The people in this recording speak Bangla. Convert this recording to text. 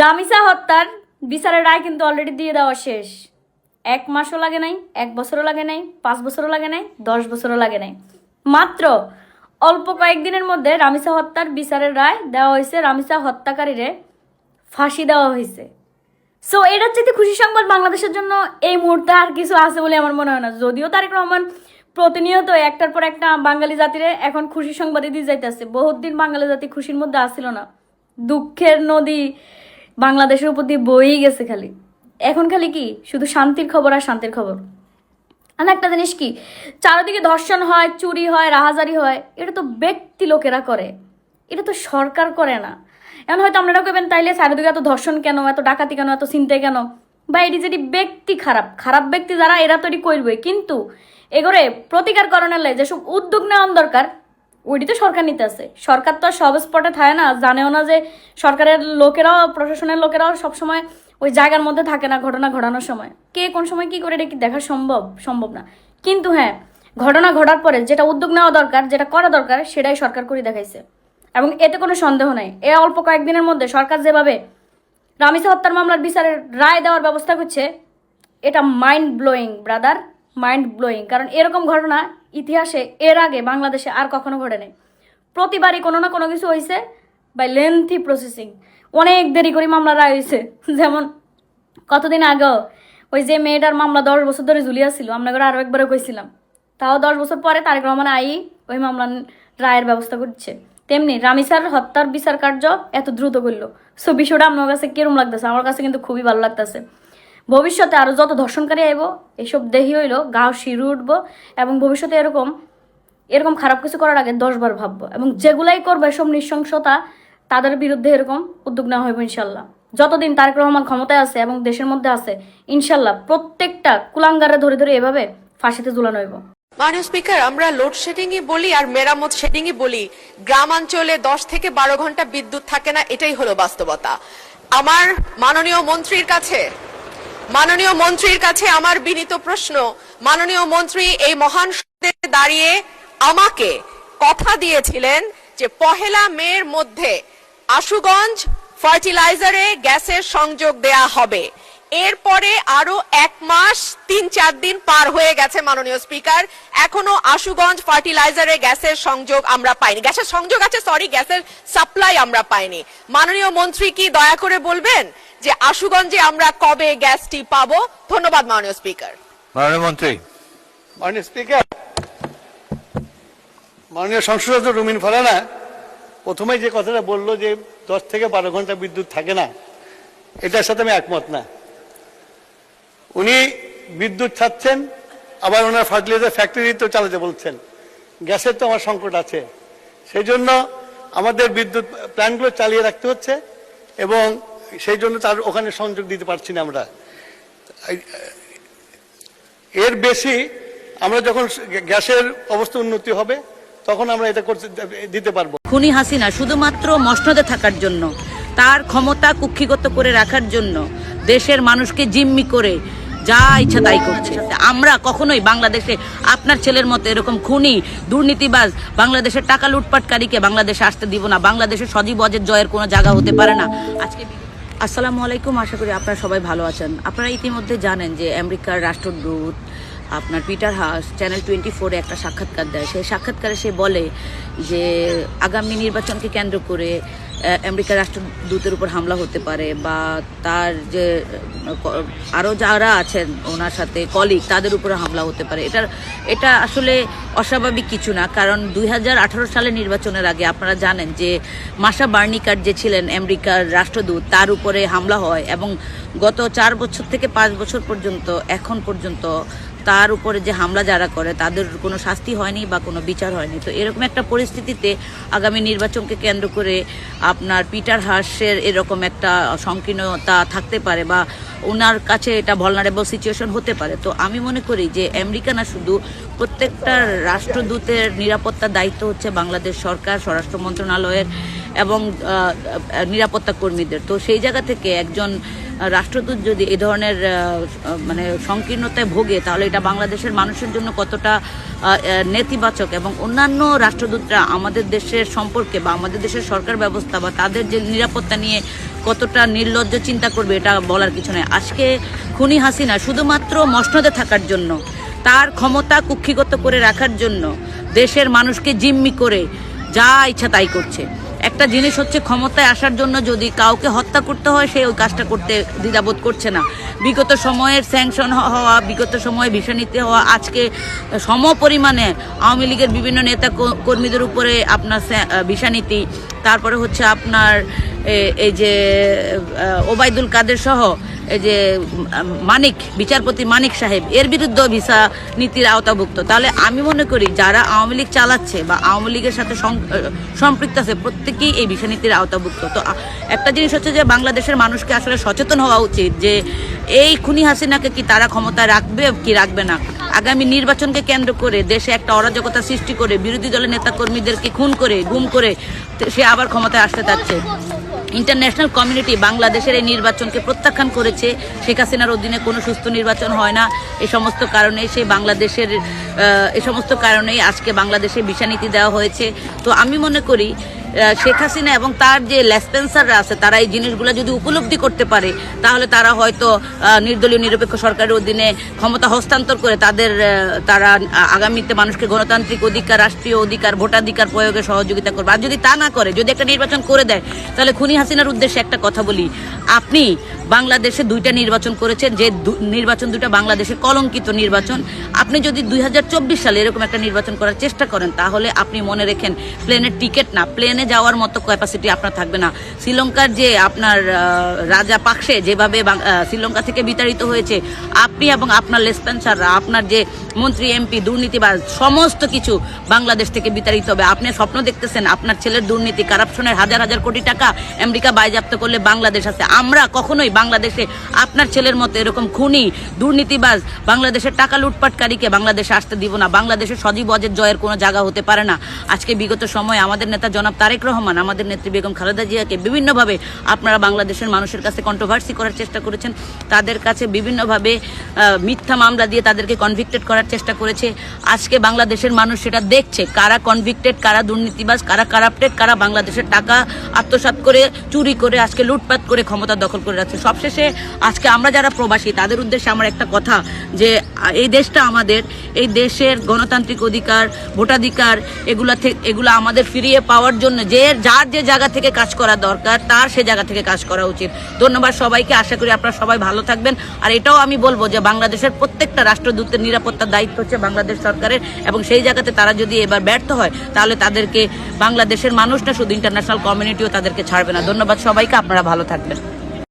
রামিসা হত্যার বিচারের রায় কিন্তু অলরেডি দিয়ে দেওয়া শেষ। 1 মাসও লাগে নাই, 1 বছরও লাগে নাই, 5 বছরও লাগে নাই, 10 বছরও লাগে নাই, মাত্র অল্প কয়েকদিনের মধ্যে রামিসা হত্যার বিচারের রায় দেওয়া হয়েছে। রামিসা হত্যাকারীরে ফাঁসি দেওয়া হয়েছে। সো এটার চেয়ে খুশি সংবাদ বাংলাদেশের জন্য এই মুহূর্তে আর কিছু আছে বলে আমার মনে হয় না। যদিও তারেক রহমান প্রতিনিয়ত একটার পর একটা বাঙালি জাতিরে এখন খুশি সংবাদই দিয়ে যাইতেছে। বহুত দিন বাঙালি জাতি খুশির মধ্যে আসছিল না, দুঃখের নদী বাংলাদেশের উপর দিয়ে বয়েই গেছে খালি। এখন খালি কি শুধু শান্তির খবর আর শান্তির খবর। আর একটা জিনিস কি, চারিদিকে ধর্ষণ হয়, চুরি হয়, রাহাজারি হয়, এটা তো ব্যক্তি লোকেরা করে, এটা তো সরকার করে না। এখন হয়তো আপনারা কইবেন তাইলে চারিদিকে এত ধর্ষণ কেন, এত ডাকাতি কেন, এত চিন্তায় কেন? বা এটি যেটি ব্যক্তি খারাপ ব্যক্তি যারা, এরা তো এটি করবে, কিন্তু এগোরে প্রতিকার করণের লাই যেসব উদ্যোগ নেওয়া দরকার ওইটি তো সরকার নিতে আছে। সরকার তো আর সব স্পটে থাকে না, জানেও না যে সরকারের লোকেরাও, প্রশাসনের লোকেরাও সবসময় ওই জায়গার মধ্যে থাকে না ঘটনা ঘটানোর সময়। কে কোন সময় কি করে এটা কি দেখা সম্ভব না। কিন্তু হ্যাঁ, ঘটনা ঘটার পরে যেটা উদ্যোগ নেওয়া দরকার, যেটা করা দরকার, সেটাই সরকার করে দেখাইছে এবং এতে কোনো সন্দেহ নাই। এ অল্প কয়েকদিনের মধ্যে সরকার যেভাবে রামিসা হত্যার মামলার বিচারের রায় দেওয়ার ব্যবস্থা করছে, এটা mind blowing brother, mind blowing. কারণ এরকম ঘটনা ইতিহাসে এর আগে বাংলাদেশে আর কখনো ঘটে নাই। প্রতিবারই কোনো না কোনো কিছু হয়েছে বাই লেন্থি প্রসেসিং, অনেক দেরি করে মামলা রায় হয়েছে। যেমন কতদিন আগেও ওই যে মেয়েটার মামলা 10 বছর ধরে ঝুলিয়া ছিল, আমরা করে আরও একবারও কইছিলাম, তাও 10 বছর পরে তারেক রহমান ওই মামলার রায়ের ব্যবস্থা করছে। তেমনি রামিসার হত্যার বিচার কার্য এত দ্রুত করলো। সো বিষয়টা আমার কাছে কিরম লাগতেছে, আমার কাছে কিন্তু খুবই ভালো লাগতেছে। ভবিষ্যতে আরও যত ধর্ষণকারী আইব, এসব দেখি হইলো গাও শিরু উঠবো এবং ভবিষ্যতে এরকম খারাপ কিছু করার আগে 10 বার ভাববো, এবং যেগুলাই করবো এসব নৃশংসতা, তাদের বিরুদ্ধে এরকম উদ্যোগ নেওয়া হইব ইনশাল্লাহ। যতদিন তারেক রহমান ক্ষমতায় আছে এবং দেশের মধ্যে আছে, ইনশাল্লাহ প্রত্যেকটা কুলাঙ্গারে ধরে এভাবে ফাঁসিতে ঝুলানো হইব। মাননীয় স্পিকার, আমরা লোডশেডিংই বলি আর মেরামত শেডিংই বলি, গ্রামাঞ্চলে 10 থেকে 12 ঘন্টা বিদ্যুৎ থাকে না, এটাই হলো বাস্তবতা। আমার মাননীয় মন্ত্রীর কাছে আমার বিনীত প্রশ্ন, মাননীয় মন্ত্রী এই মহান সদনে দাঁড়িয়ে আমাকে কথা দিয়েছিলেন যে 1 মের মধ্যে আশুগঞ্জ ফার্টিলাইজারে গ্যাসের সংযোগ দেয়া হবে। এরপরে আরো 1 মাস 3-4 দিন পার হয়ে গেছে মাননীয় স্পিকার, এখনো আশুগঞ্জ ফার্টিলাইজারে গ্যাসের সংযোগ আমরা পাইনি। গ্যাসের সংযোগ আছে, গ্যাসের সাপ্লাই আমরা পাইনি। মাননীয় মন্ত্রী কি দয়া করে বলবেন যে আশুগঞ্জে আমরা কবে গ্যাসটি পাবো? ধন্যবাদ মাননীয় স্পিকার। মাননীয় মন্ত্রী। মাননীয় স্পিকার, মাননীয় সংসদ রুমিন ফারানা প্রথমে যে কথাটা বললো যে 10 থেকে 12 ঘন্টা বিদ্যুৎ থাকে না, এটার সাথে আমি একমত না। উনি বিদ্যুৎ ছাড়ছেন, আবার ওনার ফার্টিলাইজার ফ্যাক্টরি তো চালাতে বলছেন। গ্যাসের তো আমার সংকট আছে, সেই জন্য আমাদের বিদ্যুৎ প্ল্যান্টগুলো চালিয়ে রাখতে হচ্ছে এবং সেই জন্য তার ওখানে সংযোগ দিতে পারছি না আমরা। এর বেশি আমরা যখন গ্যাসের অবস্থা উন্নতি হবে তখন আমরা এটা দিতে পারবো। খুনি হাসিনা শুধুমাত্র মসনদে থাকার জন্য, তার ক্ষমতা কুক্ষিগত করে রাখার জন্য দেশের মানুষকে জিম্মি করে যা ইচ্ছা তাই করছে। আমরা কখনোই বাংলাদেশে আপনার ছেলের মতো এরকম খুনি দুর্নীতিবাজ বাংলাদেশের টাকা লুটপাটকারীকে বাংলাদেশে আসতে দিব না। বাংলাদেশের সজীব অজের জয়ের কোনো জায়গা হতে পারে না। আজকে আসসালামু আলাইকুম, আশা করি আপনারা সবাই ভালো আছেন। আপনারা ইতিমধ্যে জানেন যে আমেরিকার রাষ্ট্রদূত আপনার পিটার হাস চ্যানেল 24-এ একটা সাক্ষাৎকার দেয়। সেই সাক্ষাৎকারে সে বলে যে আগামী নির্বাচনকে কেন্দ্র করে আমেরিকার রাষ্ট্রদূতের উপর হামলা হতে পারে, বা তার যে আরও যারা আছেন ওনার সাথে কলিগ তাদের উপরে হামলা হতে পারে। এটা আসলে অস্বাভাবিক কিছু না, কারণ 2018 সালের নির্বাচনের আগে আপনারা জানেন যে মাশা বার্নিকার যে ছিলেন আমেরিকার রাষ্ট্রদূত, তার উপরে হামলা হয় এবং গত 4 বছর থেকে 5 বছর পর্যন্ত এখন পর্যন্ত তার উপরে যে হামলা যারা করে তাদের কোনো শাস্তি হয়নি বা কোনো বিচার হয়নি। তো এরকম একটা পরিস্থিতিতে আগামী নির্বাচনকে কেন্দ্র করে আপনার পিটার হাসের এরকম একটা সংকীর্ণতা থাকতে পারে বা ওনার কাছে এটা ভলনারেবল সিচুয়েশন হতে পারে। তো আমি মনে করি যে আমেরিকা না, শুধু প্রত্যেকটা রাষ্ট্রদূতের নিরাপত্তার দায়িত্ব হচ্ছে বাংলাদেশ সরকার, স্বরাষ্ট্র মন্ত্রণালয়ের এবং নিরাপত্তা কর্মীদের। তো সেই জায়গা থেকে একজন রাষ্ট্রদূত যদি এই ধরনের মানে সংকীর্ণতায় ভোগে, তাহলে এটা বাংলাদেশের মানুষের জন্য কতটা নেতিবাচক, এবং অন্যান্য রাষ্ট্রদূতরা আমাদের দেশের সম্পর্কে বা আমাদের দেশের সরকার ব্যবস্থা বা তাদের যে নিরাপত্তা নিয়ে কতটা নির্লজ্জ চিন্তা করবে, এটা বলার কিছু নয়। আজকে খুনি হাসিনা শুধুমাত্র মসনদে থাকার জন্য, তার ক্ষমতা কুক্ষিগত করে রাখার জন্য দেশের মানুষকে জিম্মি করে যা ইচ্ছা তাই করছে। একটা জিনিস হচ্ছে, ক্ষমতায় আসার জন্য যদি কাউকে হত্যা করতে হয়, সে ওই কাজটা করতে দ্বিধাবোধ করছে না। বিগত সময়ের স্যাংশন হওয়া, বিগত সময়ে ভিসা নিতে হওয়া, আজকে সম পরিমাণে আওয়ামী লীগের বিভিন্ন নেতা কর্মীদের উপরে আপনার ভিসা নীতি, তারপরে হচ্ছে আপনার এই যে ওবায়দুল কাদের সহ এই যে মানিক, বিচারপতি মানিক সাহেব, এর বিরুদ্ধে ভিসা নীতির আওতাভুক্ত। তাহলে আমি মনে করি যারা আওয়ামী লীগ চালাচ্ছে বা আওয়ামী লীগের সাথে সম্পৃক্ত আছে, প্রত্যেকেই এই ভিসা নীতির আওতাভুক্ত। তো একটা জিনিস হচ্ছে যে বাংলাদেশের মানুষকে আসলে সচেতন হওয়া উচিত যে এই খুনি হাসিনাকে কি তারা ক্ষমতায় রাখবে কি রাখবে না। আগামী নির্বাচনকে কেন্দ্র করে দেশে একটা অরাজকতা সৃষ্টি করে বিরোধী দলের নেতা কর্মীদেরকে খুন করে গুম করে সে আবার ক্ষমতায় আসতে চাচ্ছে। ইন্টারন্যাশনাল কমিউনিটি বাংলাদেশের এই নির্বাচনকে প্রত্যাখ্যান করেছে। শেখ হাসিনার অধীনে কোনো সুস্থ নির্বাচন হয় না। এই সমস্ত কারণেই আজকে বাংলাদেশে ভিসা নীতি দেওয়া হয়েছে। তো আমি মনে করি শেখ হাসিনা এবং তার যে লেসপেন্সাররা আছে, তারা এই জিনিসগুলো যদি উপলব্ধি করতে পারে, তাহলে তারা হয়তো নির্দলীয় নিরপেক্ষ সরকারের অধীনে ক্ষমতা হস্তান্তর করে তারা আগামীতে মানুষকে গণতান্ত্রিক অধিকার, রাষ্ট্রীয় অধিকার, ভোটাধিকার প্রয়োগে সহযোগিতা করবে। আর যদি তা না করে, যদি একটা নির্বাচন করে দেয়, তাহলে খুনি হাসিনার উদ্দেশ্যে একটা কথা বলি, আপনি বাংলাদেশে 2টা নির্বাচন করেছেন, যে নির্বাচন 2টা বাংলাদেশে কলঙ্কিত নির্বাচন। আপনি যদি 2024 সালে এরকম একটা নির্বাচন করার চেষ্টা করেন, তাহলে আপনি মনে রেখেন প্লেনের টিকিট না, প্লেনে যাওয়ার মতো ক্যাপাসিটি আপনার থাকবে না। শ্রীলঙ্কার যে আপনার রাজা পাকসে যেভাবে শ্রীলঙ্কা থেকে বিতাড়িত হয়েছে, আপনি এবং আপনার লেসপেন্সাররা, আপনার যে মন্ত্রী, এমপি, দুর্নীতিবাজ, সমস্ত কিছু বাংলাদেশ থেকে বিতাড়িত হবে। আপনি স্বপ্ন দেখতেছেন আপনার ছেলের দুর্নীতি, কারাপশনের হাজার হাজার কোটি টাকা আমেরিকা বাজেয়াপ্ত করলে বাংলাদেশ আছে। আমরা কখনোই বাংলাদেশে আপনার ছেলের মতো এরকম খুনি, দুর্নীতিবাজ, বাংলাদেশের টাকা লুটপাটকারীকে বাংলাদেশে আসতে দিব না। বাংলাদেশের সজীব অজের জয়ের কোনো জায়গা হতে পারে না। আজকে বিগত সময়ে আমাদের নেতা জনাব তারেক রহমান, আমাদের নেত্রী বেগম খালেদা জিয়াকে বিভিন্নভাবে আপনারা বাংলাদেশের মানুষের কাছে কন্ট্রোভার্সি করার চেষ্টা করেছেন। তাদের কাছে বিভিন্নভাবে মিথ্যা মামলা দিয়ে তাদেরকে কনভিক্টেড করার চেষ্টা করেছে। আজকে বাংলাদেশের মানুষ সেটা দেখছে, কারা কনভিক্টেড, কারা দুর্নীতিবাজ, কারা কারাপ্টেড, কারা বাংলাদেশের টাকা আত্মসাৎ করে, চুরি করে, আজকে লুটপাট করে ক্ষমতা দখল করে রাখছে। সবশেষে আজকে আমরা যারা প্রবাসী, তাদের উদ্দেশ্যে আমার একটা কথা, যে এই দেশটা আমাদের, এই দেশের গণতান্ত্রিক অধিকার, ভোটাধিকার, এগুলো আমাদের ফিরিয়ে পাওয়ার জন্য যার যে জায়গা থেকে কাজ করা দরকার, তার সে জায়গা থেকে কাজ করা উচিত। ধন্যবাদ সবাইকে। আশা করি আপনারা সবাই ভালো থাকবেন। আর এটাও আমি বলবো যে বাংলাদেশের প্রত্যেকটা রাষ্ট্রদূতের নিরাপত্তার দায়িত্ব হচ্ছে বাংলাদেশ সরকারের, এবং সেই জায়গাতে তারা যদি এবার ব্যর্থ হয়, তাহলে তাদেরকে বাংলাদেশের মানুষ না, শুধু ইন্টারন্যাশনাল কমিউনিটিও তাদেরকে ছাড়বে না। ধন্যবাদ সবাইকে। আপনারা ভালো থাকবেন।